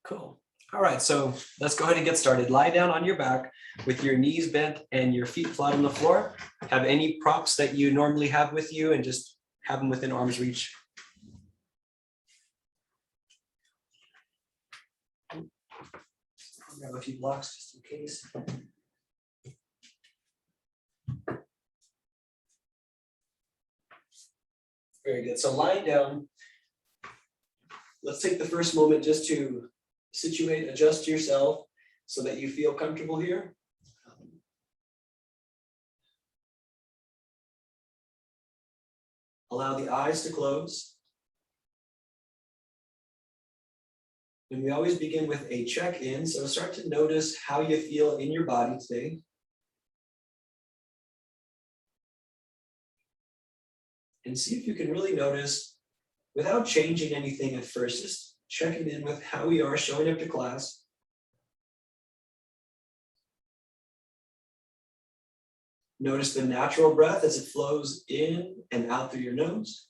Cool. All right, so let's go ahead and get started. Lie down on your back with your knees bent and your feet flat on the floor. Have any props that you normally have with you and just have them within arm's reach. I'll grab a few blocks just in case. Very good. So lying down, let's take the first moment just to situate, adjust yourself so that you feel comfortable here. Allow the eyes to close. And we always begin with a check-in, so start to notice how you feel in your body today. And see if you can really notice, without changing anything at first, just checking in with how we are showing up to class. Notice the natural breath as it flows in and out through your nose.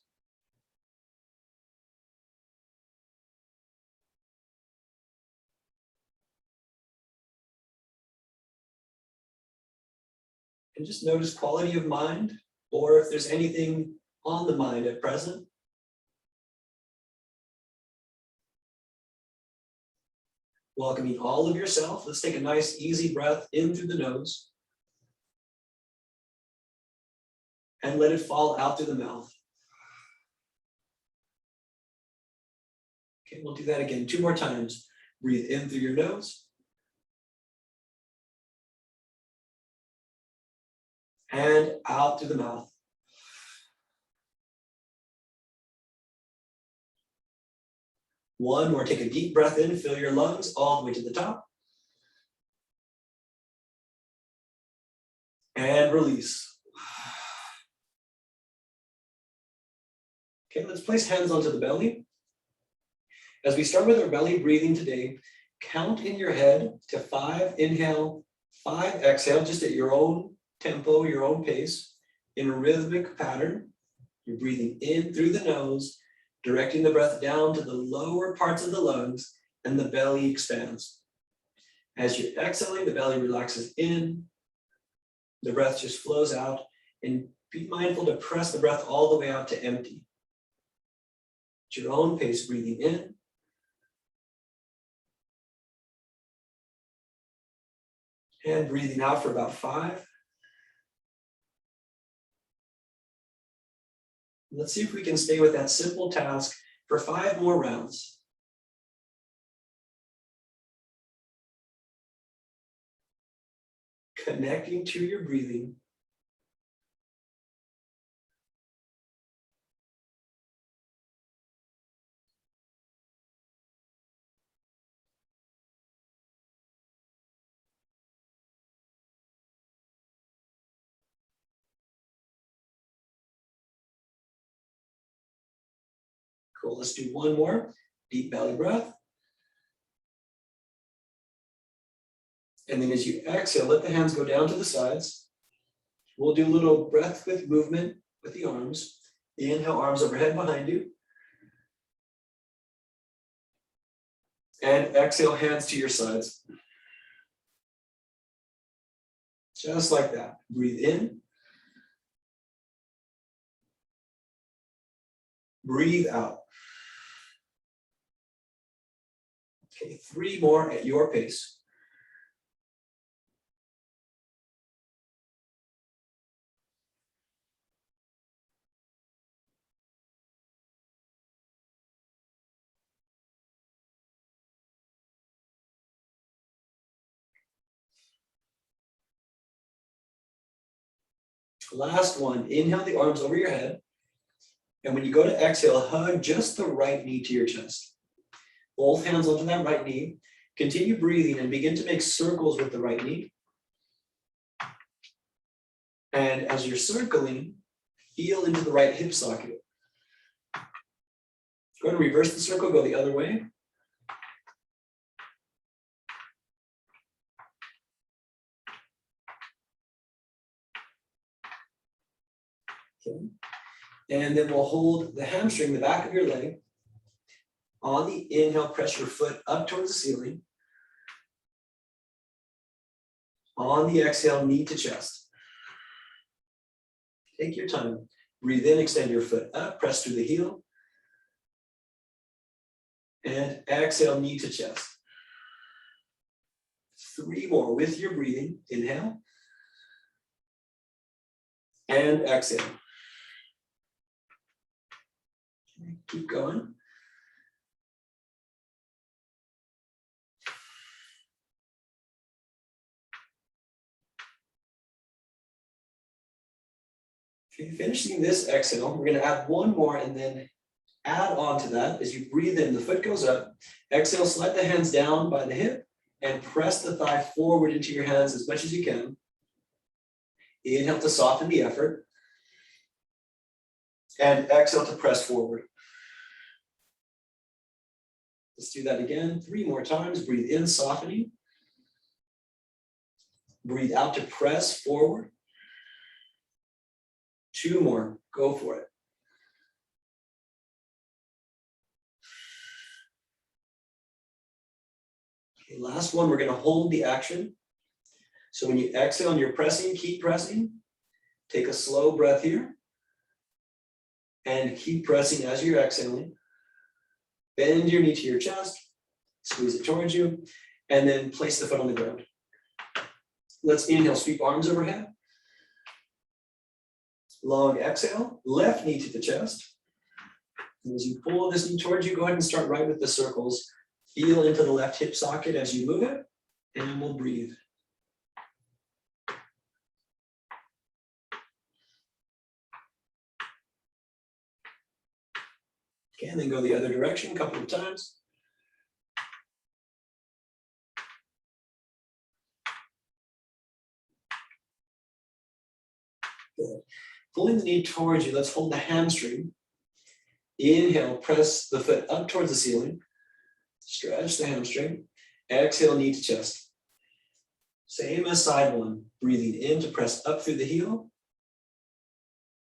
And just notice quality of mind, or if there's anything on the mind at present. Welcoming all of yourself. Let's take a nice, easy breath in through the nose. And let it fall out through the mouth. Okay, we'll do that again 2 more times. Breathe in through your nose. And out through the mouth. One more, take a deep breath in, fill your lungs all the way to the top. And release. Okay, let's place hands onto the belly. As we start with our belly breathing today, count in your head to 5 inhale, 5 exhale, just at your own tempo, your own pace, in a rhythmic pattern. You're breathing in through the nose, directing the breath down to the lower parts of the lungs, and the belly expands. As you're exhaling, the belly relaxes in, the breath just flows out, and be mindful to press the breath all the way out to empty. At your own pace, breathing in. And breathing out for about 5. Let's see if we can stay with that simple task for 5 more rounds. Connecting to your breathing. Cool, let's do 1 more. Deep belly breath. And then as you exhale, let the hands go down to the sides. We'll do a little breath with movement with the arms. Inhale, arms overhead behind you. And exhale, hands to your sides. Just like that. Breathe in. Breathe out. Okay, 3 more at your pace. Last one, inhale the arms over your head. And when you go to exhale, hug just the right knee to your chest. Both hands onto that right knee. Continue breathing and begin to make circles with the right knee. And as you're circling, feel into the right hip socket. Go ahead and reverse the circle, go the other way. Okay. And then we'll hold the hamstring, the back of your leg, On the inhale, press your foot up towards the ceiling. On the exhale, knee to chest. Take your time. Breathe in, extend your foot up, press through the heel. And exhale, knee to chest. 3 more with your breathing. Inhale. And exhale. Okay, keep going. Okay, finishing this exhale, we're going to add 1 more and then add on to that. As you breathe in, the foot goes up. Exhale, slide the hands down by the hip and press the thigh forward into your hands as much as you can. Inhale to soften the effort. And exhale to press forward. Let's do that again 3 more times. Breathe in, softening. Breathe out to press forward. 2 more, go for it. Okay, last one, we're going to hold the action. So when you exhale and you're pressing, keep pressing. Take a slow breath here. And keep pressing as you're exhaling. Bend your knee to your chest, squeeze it towards you, and then place the foot on the ground. Let's inhale, sweep arms overhead. Long exhale, left knee to the chest. And as you pull this knee towards you, go ahead and start right with the circles. Feel into the left hip socket as you move it, and we'll breathe. Okay, and then go the other direction a couple of times. Good. Pulling the knee towards you, let's hold the hamstring. Inhale, press the foot up towards the ceiling. Stretch the hamstring. Exhale, knee to chest. Same as side one. Breathing in to press up through the heel.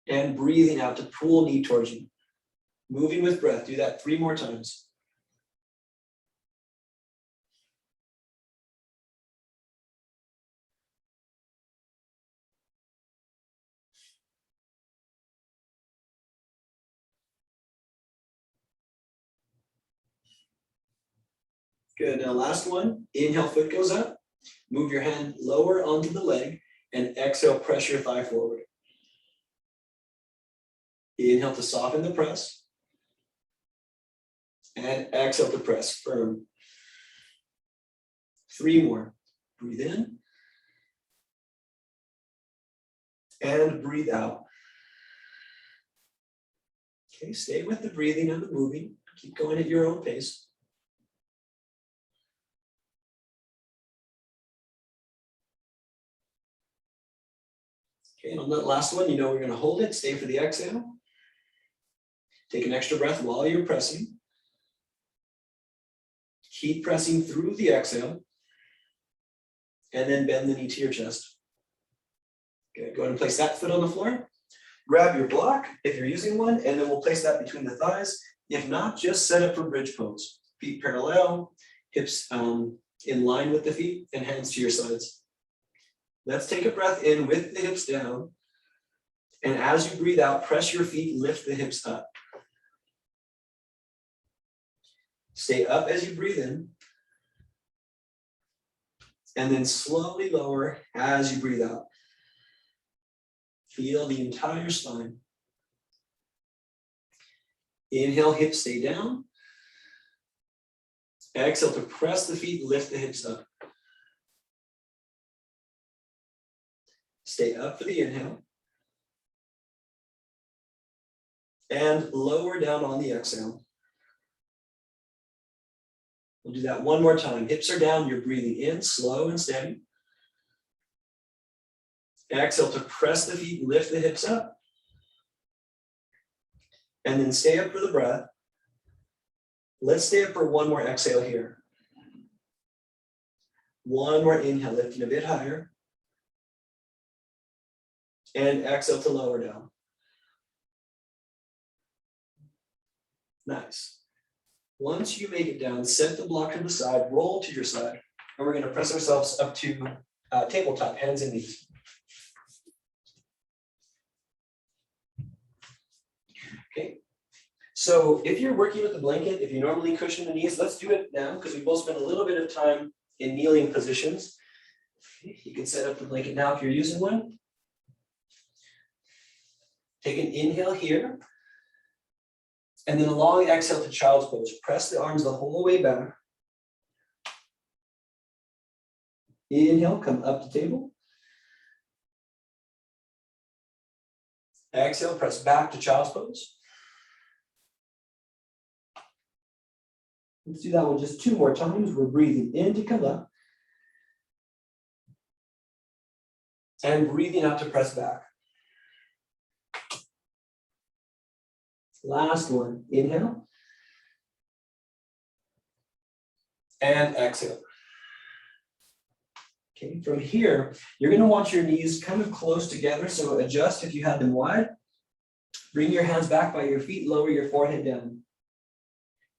And breathing out to pull knee towards you. Moving with breath. Do that 3 more times. Good, now last one. Inhale, foot goes up. Move your hand lower onto the leg and exhale, press your thigh forward. Inhale to soften the press. And exhale to press firm. 3 more. Breathe in. And breathe out. Okay, stay with the breathing and the moving. Keep going at your own pace. Okay, and on that last one, we're going to hold it, stay for the exhale. Take an extra breath while you're pressing. Keep pressing through the exhale. And then bend the knee to your chest. Okay, go ahead and place that foot on the floor. Grab your block if you're using one, and then we'll place that between the thighs. If not, just set up for bridge pose. Feet parallel, hips in line with the feet, and hands to your sides. Let's take a breath in with the hips down. And as you breathe out, press your feet, lift the hips up. Stay up as you breathe in. And then slowly lower as you breathe out. Feel the entire spine. Inhale, hips stay down. Exhale to press the feet, lift the hips up. Stay up for the inhale. And lower down on the exhale. We'll do that 1 more time. Hips are down, you're breathing in, slow and steady. Exhale to press the feet, lift the hips up. And then stay up for the breath. Let's stay up for 1 more exhale here. 1 more inhale, lifting a bit higher. And exhale to lower down. Nice. Once you make it down, set the block to the side, roll to your side, and we're going to press ourselves up to tabletop, hands and knees. Okay. So if you're working with the blanket, if you normally cushion the knees, let's do it now because we both spent a little bit of time in kneeling positions. Okay. You can set up the blanket now if you're using one. Take an inhale here. And then a long exhale to child's pose. Press the arms the whole way back. Inhale, come up to table. Exhale, press back to child's pose. Let's do that one just 2 more times. We're breathing in to come up. And breathing out to press back. Last one, inhale. And exhale. Okay, from here, you're going to want your knees kind of close together, so adjust if you have them wide. Bring your hands back by your feet, lower your forehead down.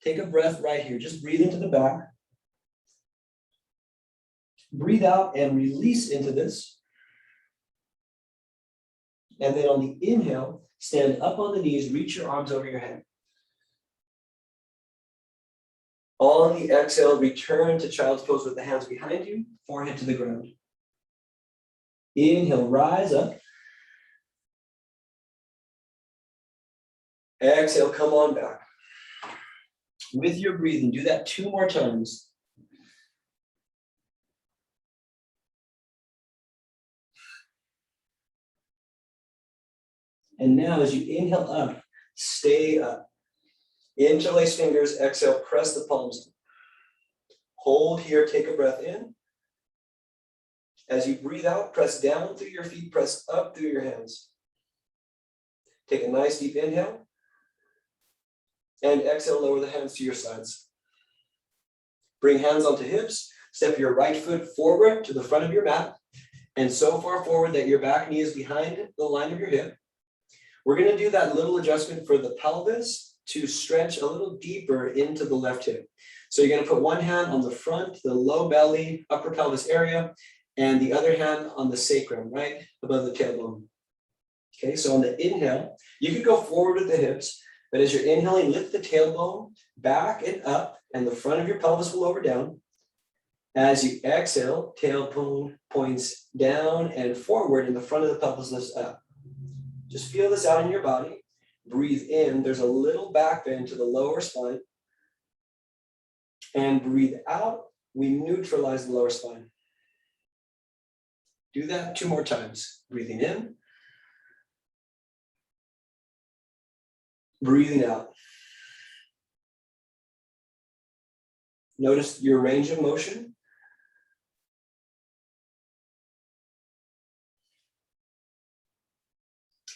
Take a breath right here, just breathe into the back. Breathe out and release into this. And then on the inhale, stand up on the knees, reach your arms over your head. On the exhale, return to child's pose with the hands behind you, forehead to the ground. Inhale, rise up. Exhale, come on back. With your breathing, do that 2 more times. And now as you inhale up, stay up. Interlace fingers, exhale, press the palms. Hold here, take a breath in. As you breathe out, press down through your feet, press up through your hands. Take a nice deep inhale. And exhale, lower the hands to your sides. Bring hands onto hips, step your right foot forward to the front of your mat, and so far forward that your back knee is behind the line of your hip. We're going to do that little adjustment for the pelvis to stretch a little deeper into the left hip. So you're going to put one hand on the front, the low belly, upper pelvis area, and the other hand on the sacrum, right above the tailbone. Okay, so on the inhale, you could go forward with the hips, but as you're inhaling, lift the tailbone back and up, and the front of your pelvis will lower down. As you exhale, tailbone points down and forward, and the front of the pelvis lifts up. Just feel this out in your body. Breathe in. There's a little back bend to the lower spine. And breathe out. We neutralize the lower spine. Do that 2 more times. Breathing in. Breathing out. Notice your range of motion.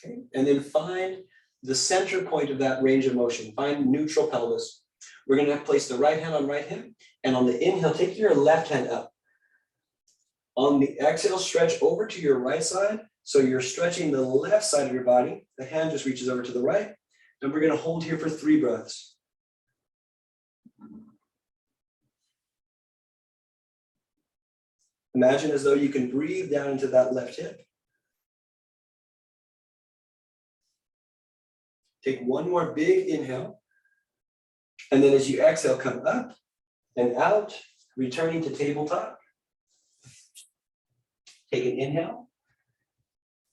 Okay. And then find the center point of that range of motion. Find neutral pelvis. We're going to place the right hand on right hip. And on the inhale, take your left hand up. On the exhale, stretch over to your right side. So you're stretching the left side of your body. The hand just reaches over to the right. And we're going to hold here for 3 breaths. Imagine as though you can breathe down into that left hip. Take 1 more big inhale. And then as you exhale, come up and out, returning to tabletop. Take an inhale.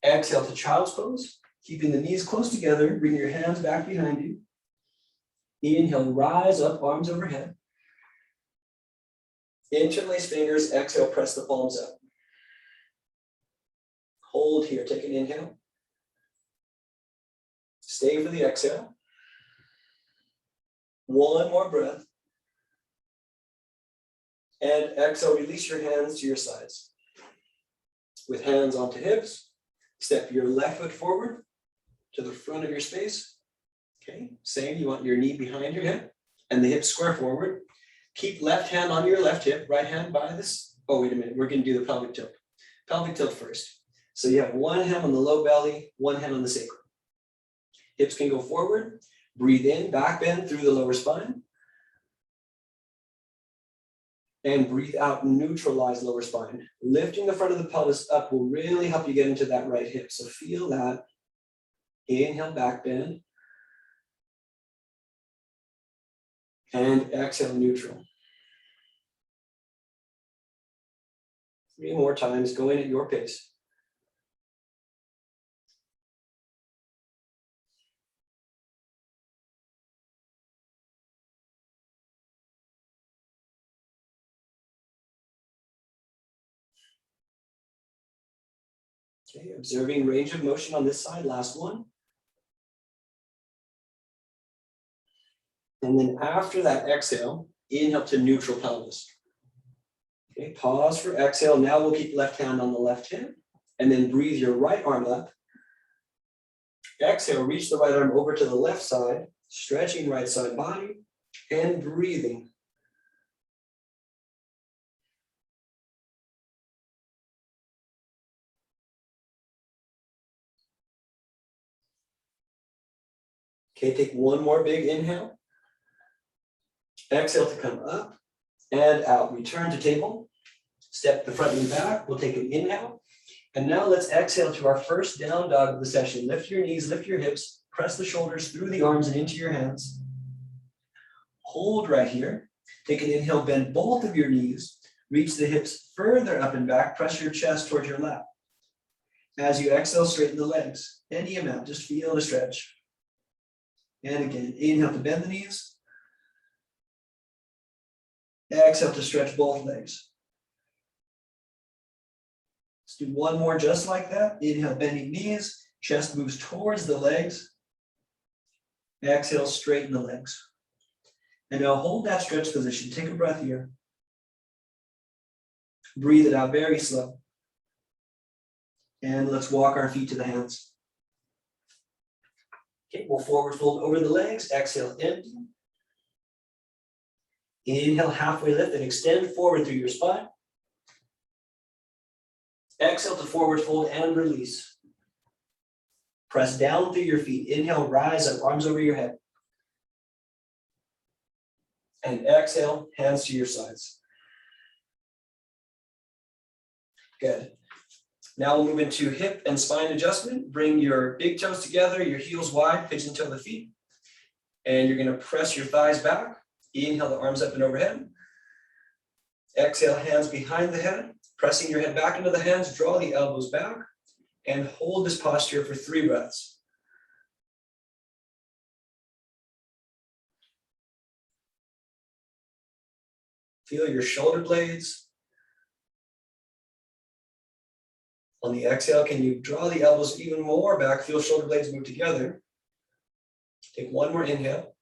Exhale to child's pose. Keeping the knees close together, bring your hands back behind you. Inhale, rise up, arms overhead. Interlace fingers, exhale, press the palms up. Hold here, take an inhale. Stay for the exhale. 1 more breath. And exhale, release your hands to your sides. With hands onto hips, step your left foot forward to the front of your space. Okay, same, you want your knee behind your hip and the hips square forward. Keep left hand on your left hip, right hand by this. Oh, wait a minute, we're gonna do the pelvic tilt. Pelvic tilt first. So you have 1 hand on the low belly, 1 hand on the sacrum. Hips can go forward, breathe in, back bend through the lower spine. And breathe out, neutralize lower spine. Lifting the front of the pelvis up will really help you get into that right hip. So feel that. Inhale, back bend. And exhale, neutral. 3 more times, go in at your pace. Okay, observing range of motion on this side, last one. And then after that exhale, inhale to neutral pelvis. Okay, pause for exhale. Now we'll keep left hand on the left hip, and then breathe your right arm up. Exhale, reach the right arm over to the left side, stretching right side body, and breathing. Okay, take one more big inhale. Exhale to come up and out. Return to table. Step the front knee back. We'll take an inhale. And now let's exhale to our first down dog of the session. Lift your knees, lift your hips, press the shoulders through the arms and into your hands. Hold right here. Take an inhale, bend both of your knees. Reach the hips further up and back. Press your chest towards your lap. As you exhale, straighten the legs. Any amount, just feel the stretch. And again, inhale to bend the knees. Exhale to stretch both legs. Let's do one more just like that. Inhale, bending knees. Chest moves towards the legs. Exhale, straighten the legs. And now hold that stretch position. Take a breath here. Breathe it out very slow. And let's walk our feet to the hands. Okay, we'll forward fold over the legs. Exhale, empty. Inhale, halfway lift and extend forward through your spine. Exhale to forward fold and release. Press down through your feet. Inhale, rise up, arms over your head. And exhale, hands to your sides. Good. Now we'll move into hip and spine adjustment. Bring your big toes together, your heels wide, pigeon toe the feet. And you're going to press your thighs back. Inhale the arms up and overhead. Exhale, hands behind the head. Pressing your head back into the hands, draw the elbows back. And hold this posture for 3 breaths. Feel your shoulder blades. On the exhale, can you draw the elbows even more back? Feel shoulder blades move together. Take one more inhale.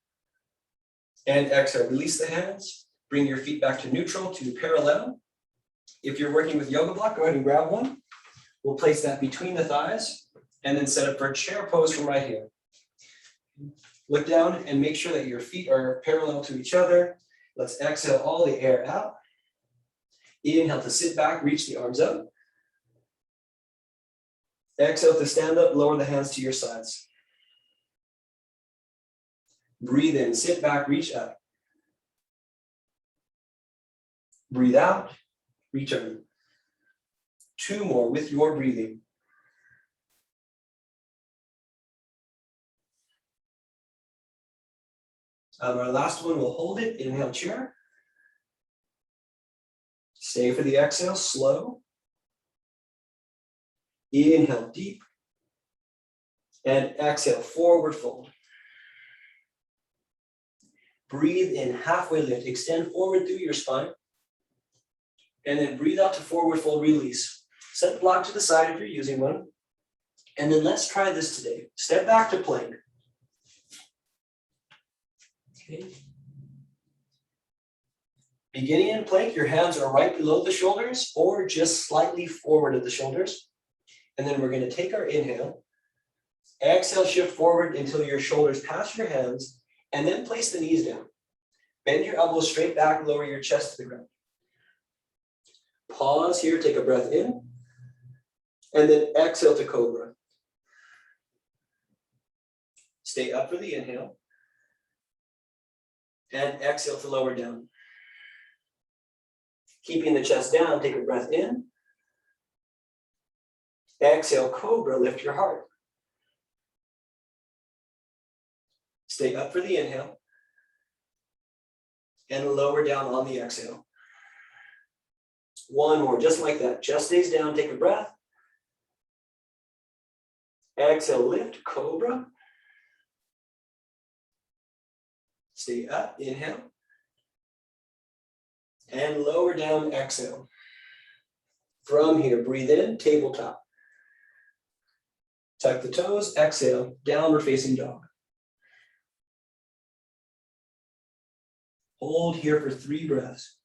And exhale, release the hands. Bring your feet back to neutral, to parallel. If you're working with yoga block, go ahead and grab one. We'll place that between the thighs and then set up for a chair pose from right here. Look down and make sure that your feet are parallel to each other. Let's exhale all the air out. Inhale to sit back, reach the arms up. Exhale to stand up, lower the hands to your sides. Breathe in, sit back, reach up. Breathe out, return. 2 more with your breathing. Our last one, we'll hold it, inhale, chair. Stay for the exhale, slow. Inhale, deep. And exhale, forward fold. Breathe in, halfway lift, extend forward through your spine. And then breathe out to forward fold, release. Set the block to the side if you're using one. And then let's try this today. Step back to plank. Okay. Beginning in plank, your hands are right below the shoulders or just slightly forward of the shoulders. And then we're going to take our inhale. Exhale, shift forward until your shoulders pass your hands. And then place the knees down. Bend your elbows straight back, lower your chest to the ground. Pause here, take a breath in. And then exhale to cobra. Stay up for the inhale. And exhale to lower down. Keeping the chest down, take a breath in. Exhale, cobra, lift your heart. Stay up for the inhale. And lower down on the exhale. One more, just like that. Chest stays down, take a breath. Exhale, lift, cobra. Stay up, inhale. And lower down, exhale. From here, breathe in, tabletop. Tuck the toes, exhale, downward facing dog. Hold here for 3 breaths.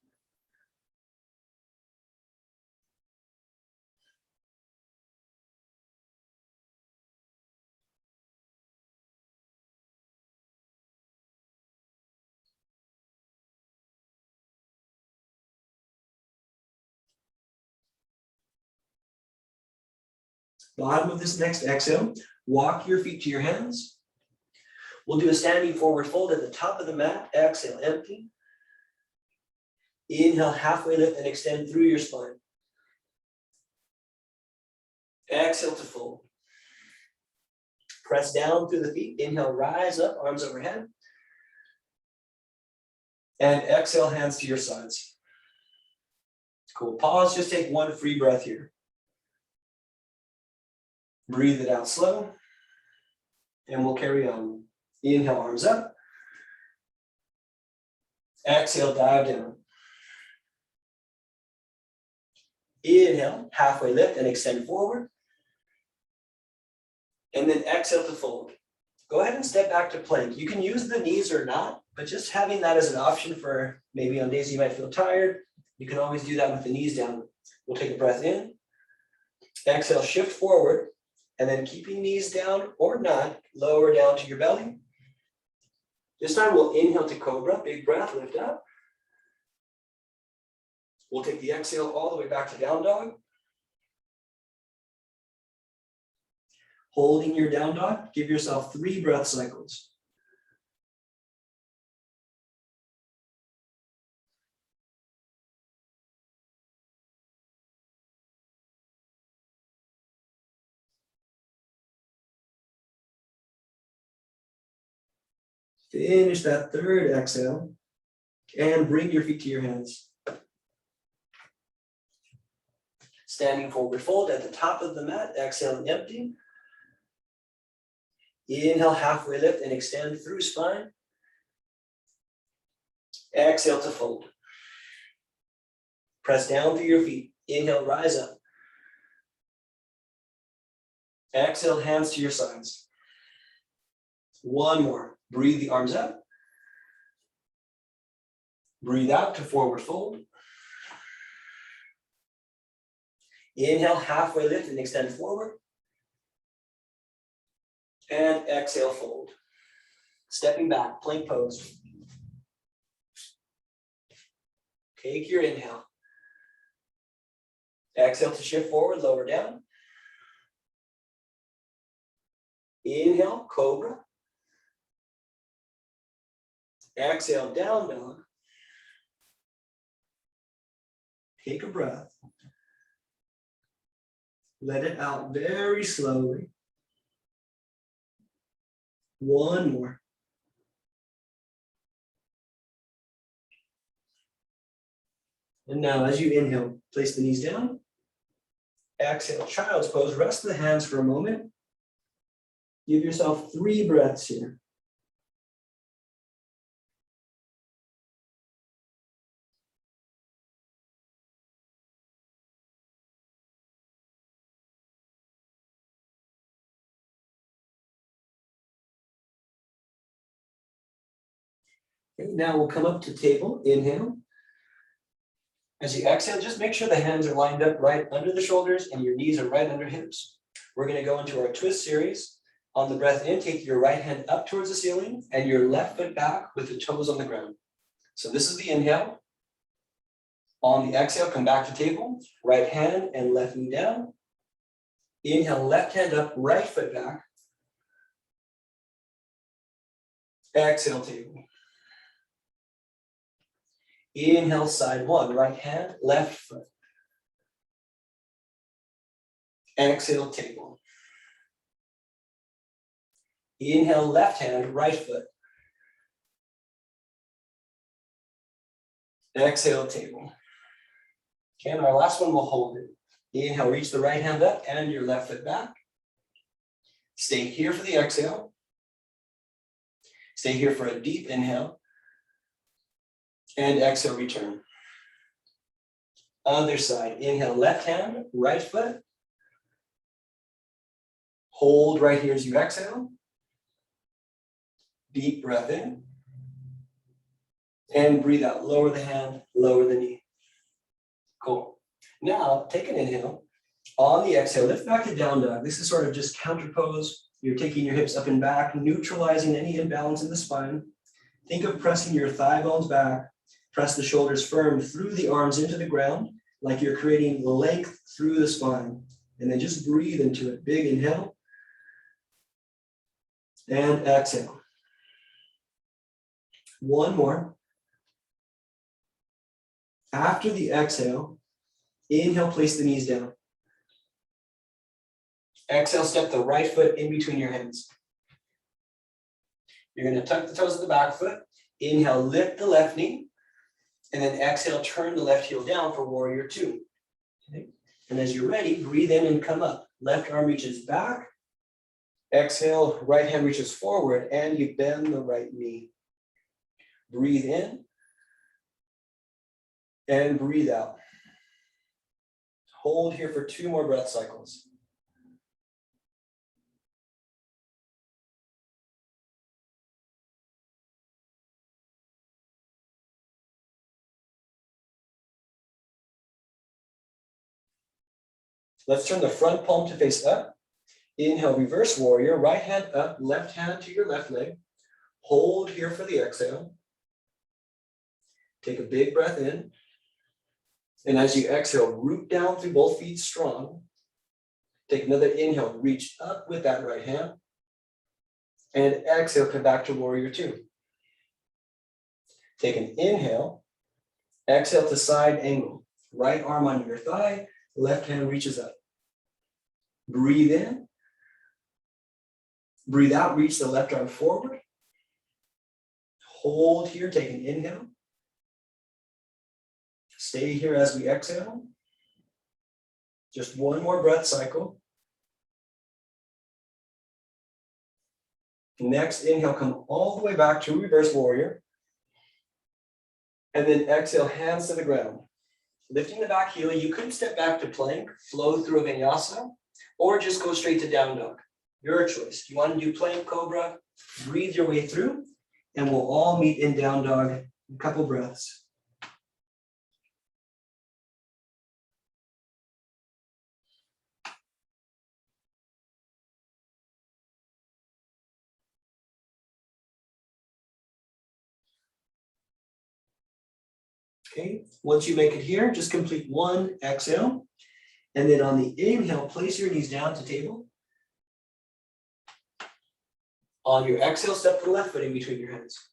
Bottom of this next exhale, walk your feet to your hands. We'll do a standing forward fold at the top of the mat. Exhale, empty. Inhale, halfway lift and extend through your spine. Exhale to fold. Press down through the feet. Inhale, rise up, arms overhead. And exhale, hands to your sides. Cool. Pause, just take 1 free breath here. Breathe it out slow. And we'll carry on. Inhale, arms up. Exhale, dive down. Inhale, halfway lift and extend forward. And then exhale to fold. Go ahead and step back to plank. You can use the knees or not, but just having that as an option for maybe on days you might feel tired, you can always do that with the knees down. We'll take a breath in. Exhale, shift forward. And then keeping knees down or not, lower down to your belly. This time we'll inhale to cobra, big breath, lift up. We'll take the exhale all the way back to down dog. Holding your down dog, give yourself 3 breath cycles. Finish that 3rd exhale and bring your feet to your hands. Standing forward fold at the top of the mat, exhale and empty. Inhale, halfway lift and extend through spine. Exhale to fold. Press down through your feet. Inhale, rise up. Exhale, hands to your sides. 1 more. Breathe the arms up. Breathe out to forward fold. Inhale, halfway lift and extend forward. And exhale, fold. Stepping back, plank pose. Take your inhale. Exhale to shift forward, lower down. Inhale, cobra. Exhale, down dog. Take a breath. Let it out very slowly. 1 more. And now as you inhale, place the knees down. Exhale, child's pose. Rest the hands for a moment. Give yourself 3 breaths here. Okay, now we'll come up to table, inhale. As you exhale, just make sure the hands are lined up right under the shoulders and your knees are right under hips. We're going to go into our twist series. On the breath in, take your right hand up towards the ceiling and your left foot back with the toes on the ground. So this is the inhale. On the exhale, come back to table, right hand and left knee down. Inhale, left hand up, right foot back. Exhale, table. Inhale, side one, right hand, left foot. Exhale, table. Inhale, left hand, right foot. Exhale, table. Okay, and our last one, we'll hold it. Inhale, reach the right hand up and your left foot back. Stay here for the exhale. Stay here for a deep inhale. And exhale, return. Other side, inhale, left hand, right foot. Hold right here as you exhale. Deep breath in. And breathe out, lower the hand, lower the knee. Cool. Now, take an inhale. On the exhale, lift back to down dog. This is sort of just counter pose. You're taking your hips up and back, neutralizing any imbalance in the spine. Think of pressing your thigh bones back. Press the shoulders firm through the arms into the ground, like you're creating length through the spine. And then just breathe into it. Big inhale. And exhale. One more. After the exhale, inhale, place the knees down. Exhale, step the right foot in between your hands. You're going to tuck the toes of the back foot. Inhale, lift the left knee. And then exhale, turn the left heel down for warrior two. Okay. And as you're ready, breathe in and come up. Left arm reaches back. Exhale, right hand reaches forward, and you bend the right knee. Breathe in. And breathe out. Hold here for 2 more breath cycles. Let's turn the front palm to face up. Inhale, reverse warrior, right hand up, left hand to your left leg. Hold here for the exhale. Take a big breath in. And as you exhale, root down through both feet strong. Take another inhale, reach up with that right hand. And exhale, come back to warrior two. Take an inhale. Exhale to side angle. Right arm on your thigh, left hand reaches up. Breathe in. Breathe out, reach the left arm forward. Hold here, take an inhale. Stay here as we exhale. Just 1 more breath cycle. Next inhale, come all the way back to reverse warrior. And then exhale, hands to the ground. Lifting the back heel, you could step back to plank, flow through a vinyasa, or just go straight to down dog. Your choice. You want to do plank, cobra, breathe your way through, and we'll all meet in down dog in a couple breaths. Okay, once you make it here, just complete 1 exhale. And then on the inhale, place your knees down to table. On your exhale, step the left foot in between your hands.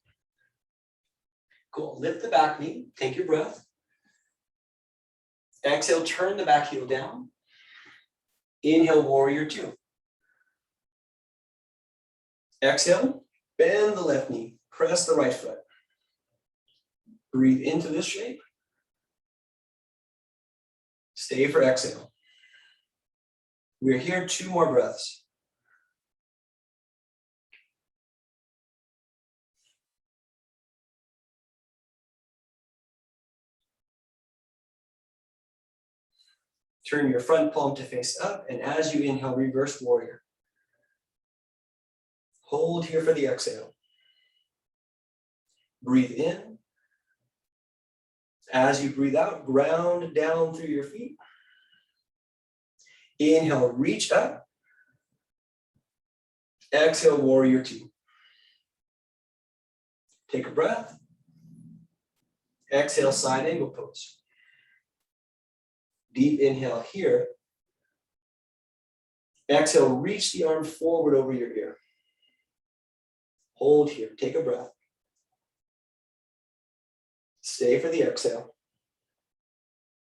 Cool, lift the back knee, take your breath. Exhale, turn the back heel down. Inhale, warrior two. Exhale, bend the left knee, press the right foot. Breathe into this shape. Stay for exhale. We're here 2 more breaths. Turn your front palm to face up, and as you inhale, reverse warrior. Hold here for the exhale. Breathe in. As you breathe out, ground down through your feet. Inhale, reach up. Exhale, warrior two. Take a breath. Exhale, side angle pose. Deep inhale here. Exhale, reach the arm forward over your ear. Hold here, take a breath. Stay for the exhale.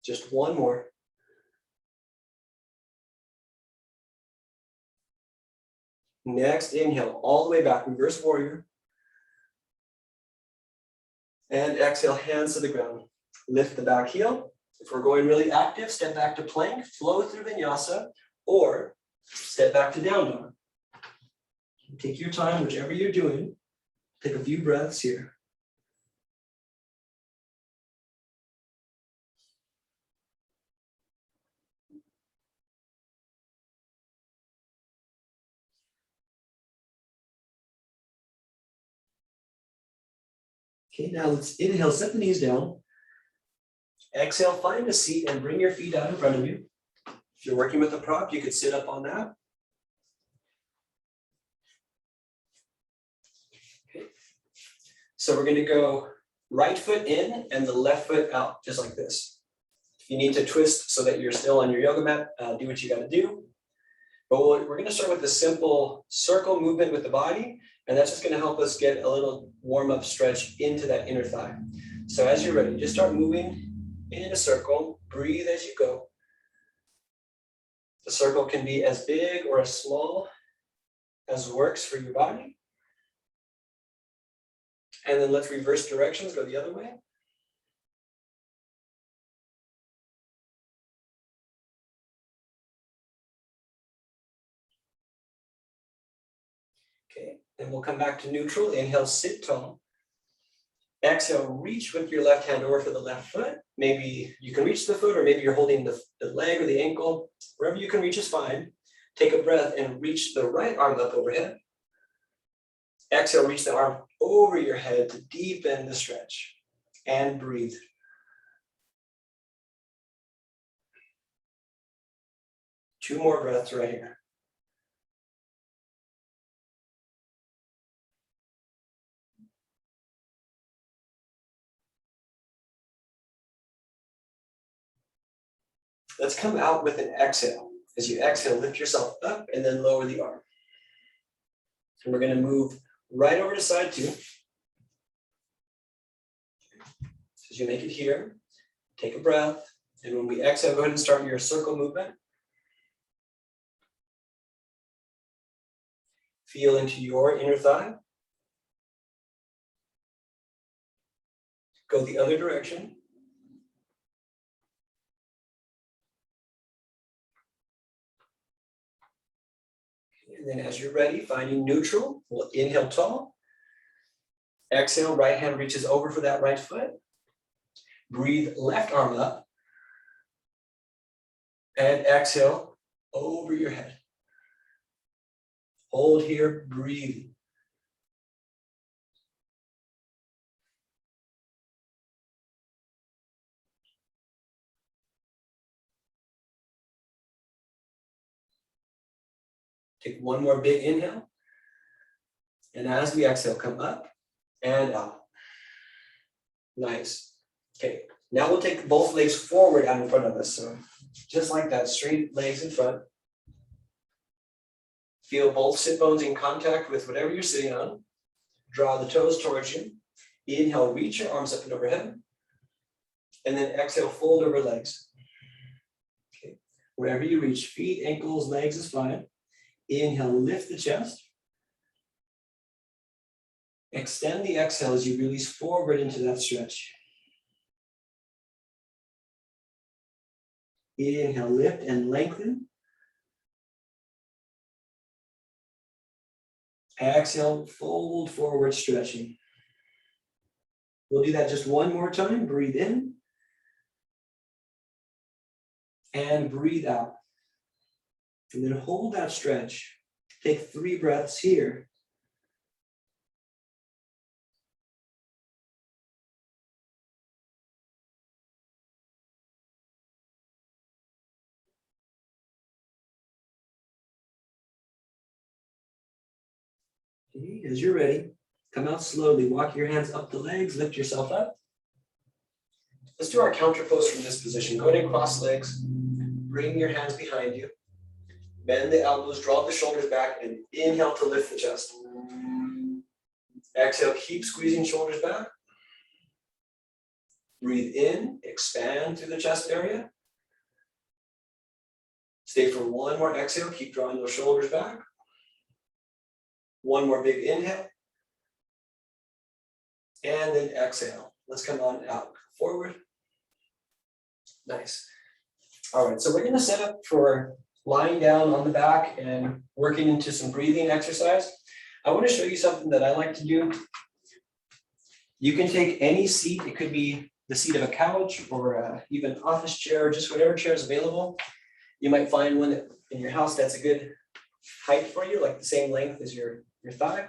Just one more. Next inhale, all the way back, reverse warrior. And exhale, hands to the ground. Lift the back heel. If we're going really active, step back to plank, flow through vinyasa, or step back to down dog. Take your time, whichever you're doing. Take a few breaths here. Okay, now let's inhale, set the knees down. Exhale, find a seat and bring your feet out in front of you. If you're working with a prop, you could sit up on that. Okay. So we're gonna go right foot in and the left foot out, just like this. If you need to twist so that you're still on your yoga mat, do what you gotta do. But we're gonna start with a simple circle movement with the body, and that's just gonna help us get a little warm-up stretch into that inner thigh. So as you're ready, just start moving in a circle, breathe as you go. The circle can be as big or as small as works for your body. And then let's reverse directions, go the other way. Okay, and we'll come back to neutral. Inhale, sit tall. Exhale, reach with your left hand over for the left foot. Maybe you can reach the foot, or maybe you're holding the leg or the ankle. Wherever you can reach is fine. Take a breath and reach the right arm up overhead. Exhale, reach the arm over your head to deepen the stretch. And breathe. Two more breaths right here. Let's come out with an exhale. As you exhale, lift yourself up and then lower the arm. And we're going to move right over to side two. As you make it here, take a breath. And when we exhale, go ahead and start your circle movement. Feel into your inner thigh. Go the other direction. And then as you're ready, finding neutral, we'll inhale tall. Exhale, right hand reaches over for that right foot. Breathe left arm up. And exhale over your head. Hold here, breathe. Take one more big inhale. And as we exhale, come up and out. Nice. Okay, now we'll take both legs forward out in front of us. So just like that, straight legs in front. Feel both sit bones in contact with whatever you're sitting on. Draw the toes towards you. Inhale, reach your arms up and overhead. And then exhale, fold over legs. Okay, wherever you reach, feet, ankles, legs is fine. Inhale, lift the chest. Extend the exhale as you release forward into that stretch. Inhale, lift and lengthen. Exhale, fold forward, stretching. We'll do that just one more time. Breathe in. And breathe out. And then hold that stretch. Take 3 breaths here. Okay, as you're ready, come out slowly. Walk your hands up the legs, lift yourself up. Let's do our counter pose from this position. Go ahead and cross legs. Bring your hands behind you. Bend the elbows, draw the shoulders back, and inhale to lift the chest. Exhale, keep squeezing shoulders back. Breathe in, expand through the chest area. Stay for one more exhale, keep drawing those shoulders back. One more big inhale. And then exhale. Let's come on out, forward. Nice. All right, so we're gonna set up for lying down on the back and working into some breathing exercise. I wanna show you something that I like to do. You can take any seat, it could be the seat of a couch or even office chair, just whatever chair is available. You might find one in your house that's a good height for you, like the same length as your thigh.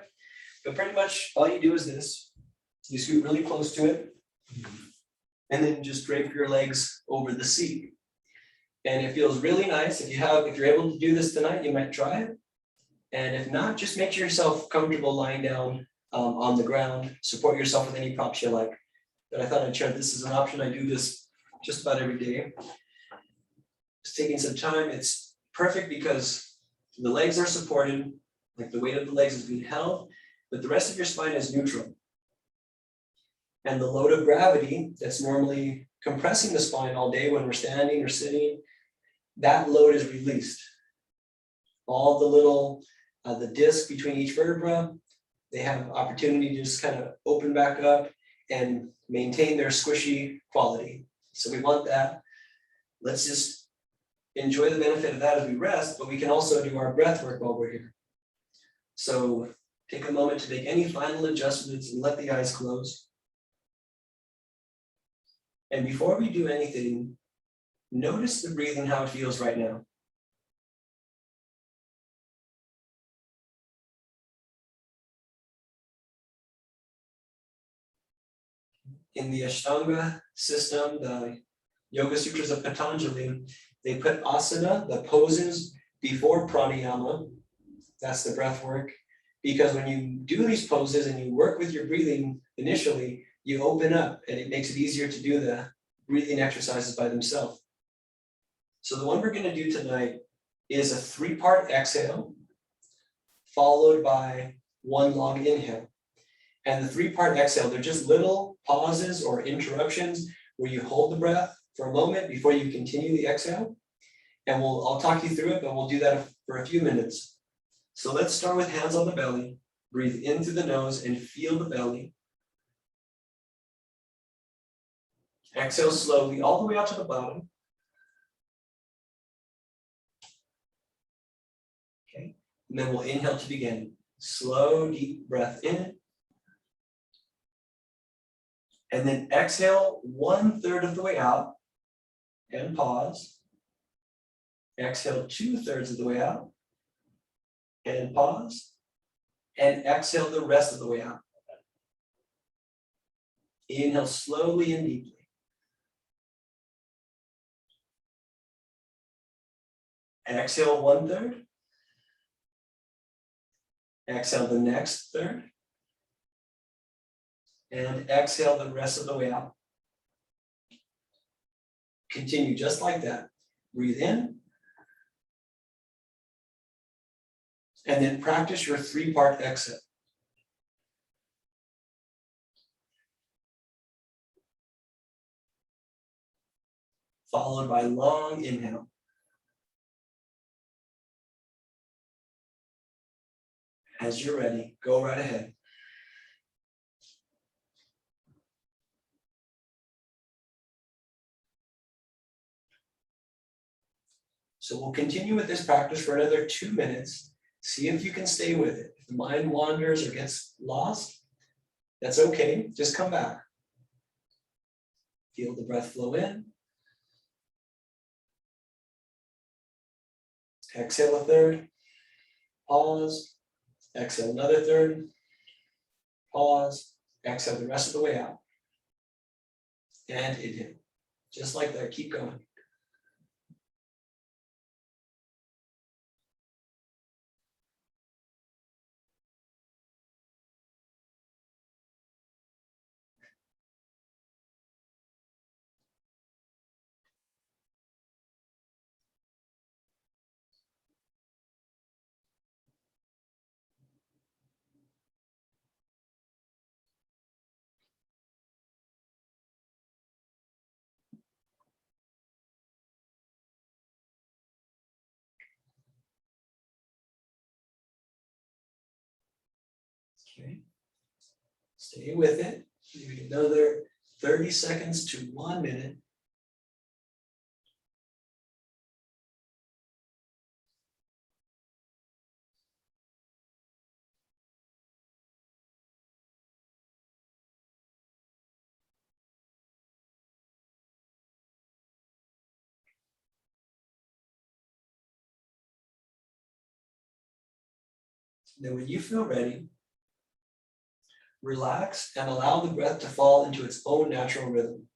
But pretty much all you do is this. You scoot really close to it, and then just drape your legs over the seat. And it feels really nice. If you're able to do this tonight, you might try it. And if not, just make yourself comfortable lying down on the ground. Support yourself with any props you like. But I thought I'd share this as an option. I do this just about every day. Just taking some time. It's perfect because the legs are supported, like the weight of the legs is being held, but the rest of your spine is neutral. And the load of gravity that's normally compressing the spine all day when we're standing or sitting, that load is released. All the little, the disc between each vertebra, they have opportunity to just kind of open back up and maintain their squishy quality. So we want that. Let's just enjoy the benefit of that as we rest, but we can also do our breath work while we're here. So take a moment to make any final adjustments and let the eyes close. And before we do anything, notice the breathing, how it feels right now. In the Ashtanga system, the Yoga Sutras of Patanjali, they put asana, the poses, before pranayama. That's the breath work. Because when you do these poses and you work with your breathing initially, you open up and it makes it easier to do the breathing exercises by themselves. So the one we're going to do tonight is a 3-part exhale, followed by one long inhale. And the 3-part exhale, they're just little pauses or interruptions where you hold the breath for a moment before you continue the exhale. And I'll talk you through it, but we'll do that for a few minutes. So let's start with hands on the belly. Breathe in through the nose and feel the belly. Exhale slowly all the way out to the bottom. Okay, and then we'll inhale to begin. Slow, deep breath in. And then exhale 1/3 of the way out and pause. Exhale 2/3 of the way out and pause. And exhale the rest of the way out. Inhale slowly and deeply. Exhale 1/3. Exhale the next third. And exhale the rest of the way out. Continue just like that. Breathe in. And then practice your 3-part exhale. Followed by long inhale. As you're ready, go right ahead. So we'll continue with this practice for another 2 minutes. See if you can stay with it. If the mind wanders or gets lost, that's okay. Just come back. Feel the breath flow in. Exhale a third. Pause. Exhale another third. Pause. Exhale the rest of the way out. And inhale. Just like that. Keep going. Okay. Stay with it. Maybe another 30 seconds to 1 minute. Then when you feel ready, relax and allow the breath to fall into its own natural rhythm.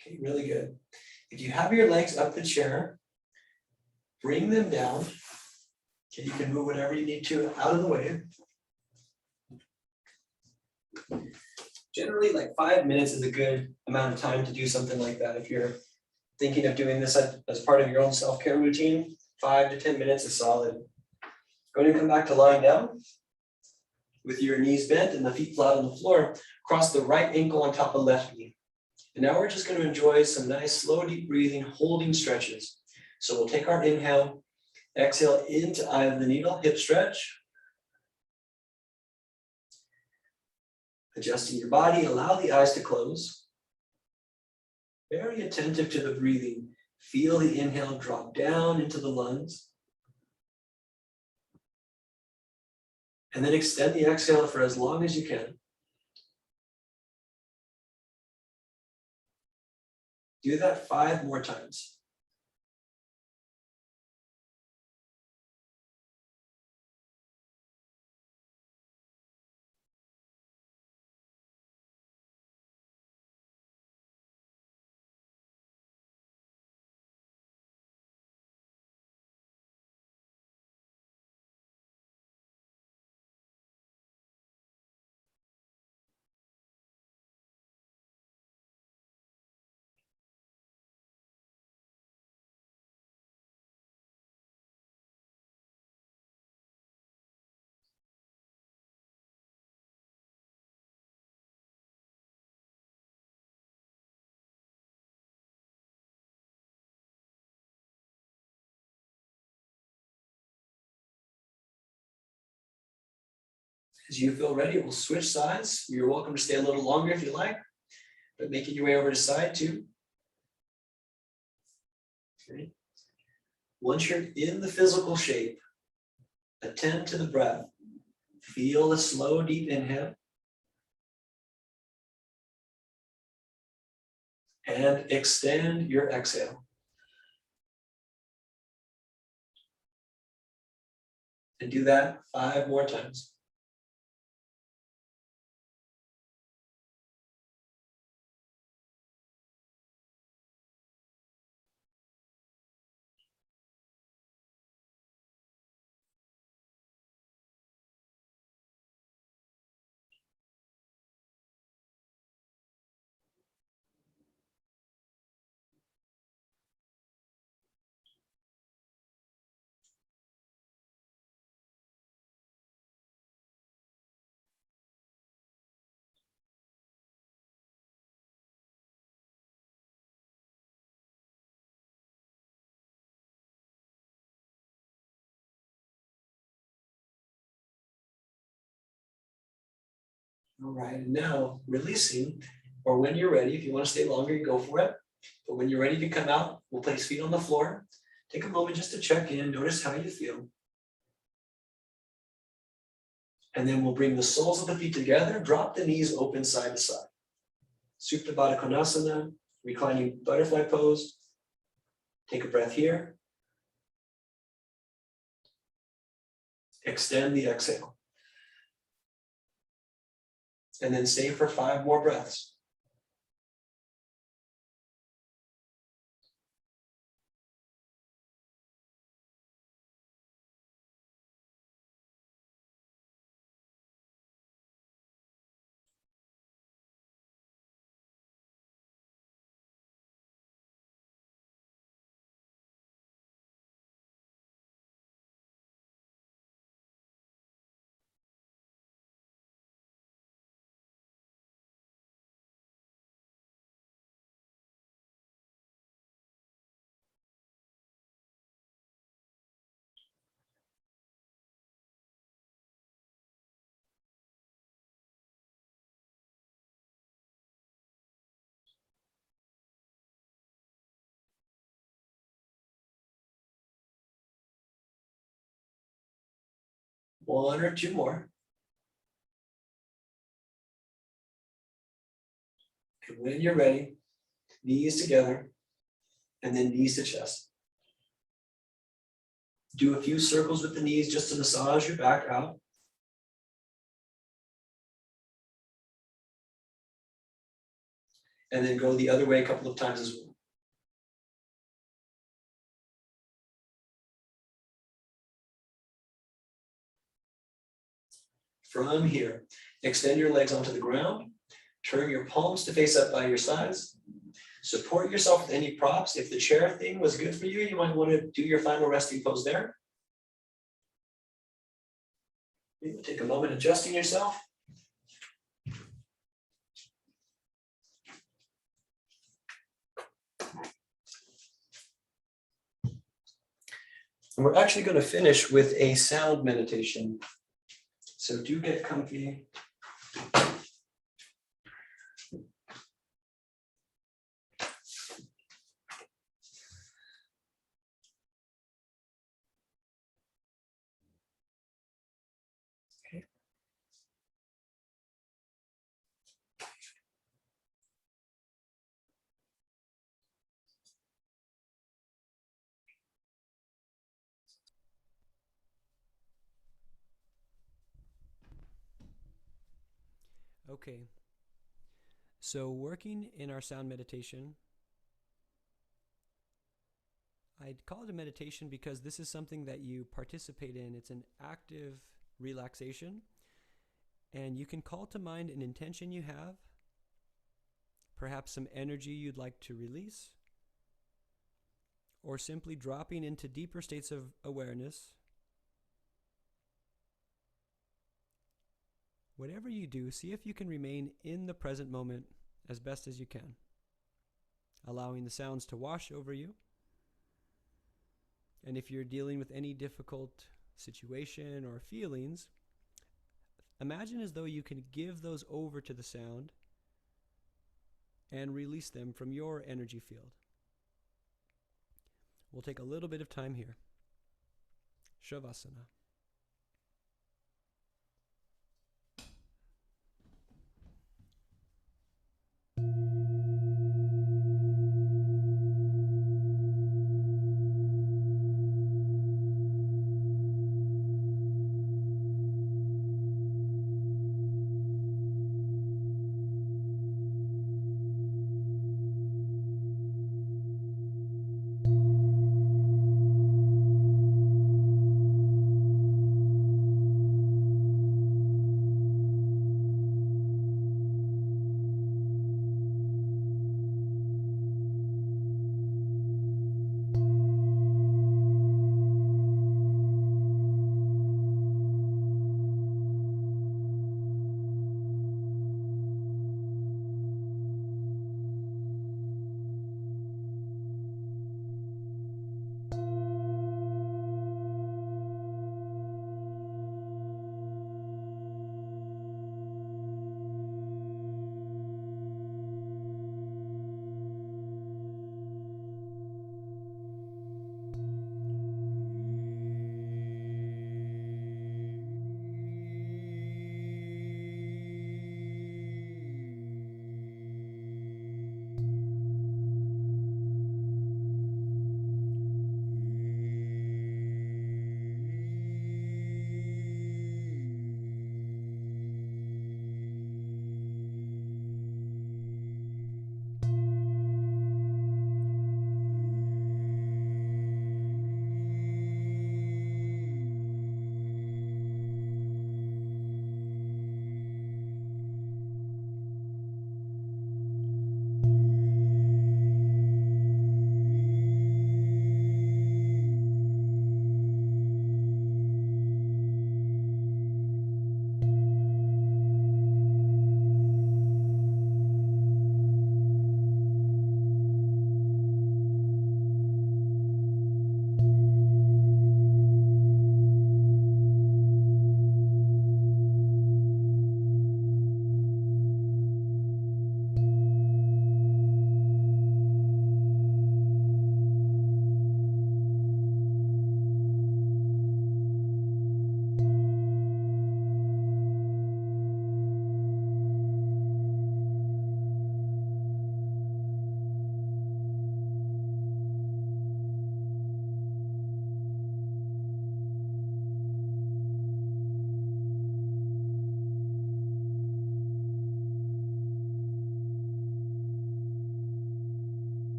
Okay, really good. If you have your legs up the chair, bring them down. Okay, you can move whatever you need to out of the way. Generally, like 5 minutes is a good amount of time to do something like that. If you're thinking of doing this as part of your own self-care routine, 5 to 10 minutes is solid. Going to come back to lying down with your knees bent and the feet flat on the floor. Cross the right ankle on top of left knee. And now we're just going to enjoy some nice, slow, deep breathing, holding stretches. So we'll take our inhale, exhale into eye of the needle, hip stretch. Adjusting your body, allow the eyes to close. Very attentive to the breathing. Feel the inhale drop down into the lungs. And then extend the exhale for as long as you can. Do that 5 more times. As you feel ready, we'll switch sides. You're welcome to stay a little longer if you like, but making your way over to side 2. Okay. Once you're in the physical shape, attend to the breath. Feel a slow, deep inhale. And extend your exhale. And do that 5 more times. All right, now releasing, or when you're ready, if you want to stay longer, you go for it. But when you're ready to come out, we'll place feet on the floor. Take a moment just to check in, notice how you feel. And then we'll bring the soles of the feet together, drop the knees open side to side. Supta Baddha Konasana, reclining butterfly pose. Take a breath here. Extend the exhale. And then stay for 5 more breaths. One or two more. And when you're ready, knees together, and then knees to chest. Do a few circles with the knees just to massage your back out. And then go the other way a couple of times as well. From here, extend your legs onto the ground. Turn your palms to face up by your sides. Support yourself with any props. If the chair thing was good for you, you might want to do your final resting pose there. Take a moment adjusting yourself. And we're actually going to finish with a sound meditation. So do get comfy. Okay, so working in our sound meditation, I'd call it a meditation because this is something that you participate in. It's an active relaxation, and you can call to mind an intention you have, perhaps some energy you'd like to release, or simply dropping into deeper states of awareness. Whatever you do, see if you can remain in the present moment as best as you can, allowing the sounds to wash over you. And if you're dealing with any difficult situation or feelings, imagine as though you can give those over to the sound and release them from your energy field. We'll take a little bit of time here. Shavasana.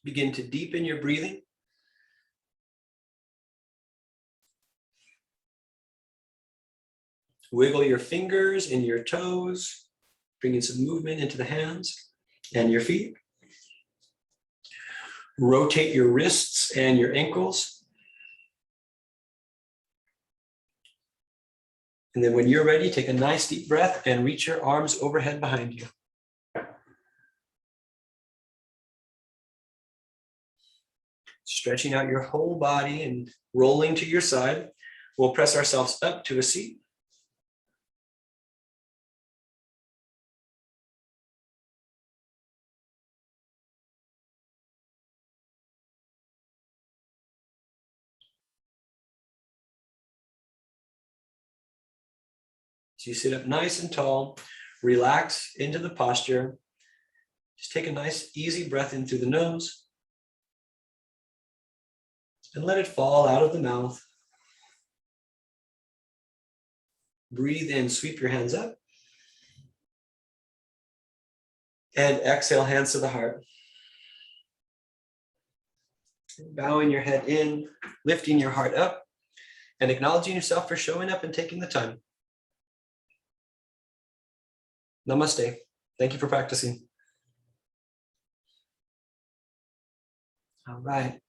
Begin to deepen your breathing. Wiggle your fingers and your toes, bringing some movement into the hands and your feet. Rotate your wrists and your ankles. And then when you're ready, take a nice deep breath and reach your arms overhead behind you. Stretching out your whole body and rolling to your side. We'll press ourselves up to a seat. So you sit up nice and tall, relax into the posture. Just take a nice, easy breath in through the nose and let it fall out of the mouth. Breathe in, sweep your hands up. And exhale, hands to the heart. Bowing your head in, lifting your heart up, and acknowledging yourself for showing up and taking the time. Namaste. Thank you for practicing. All right.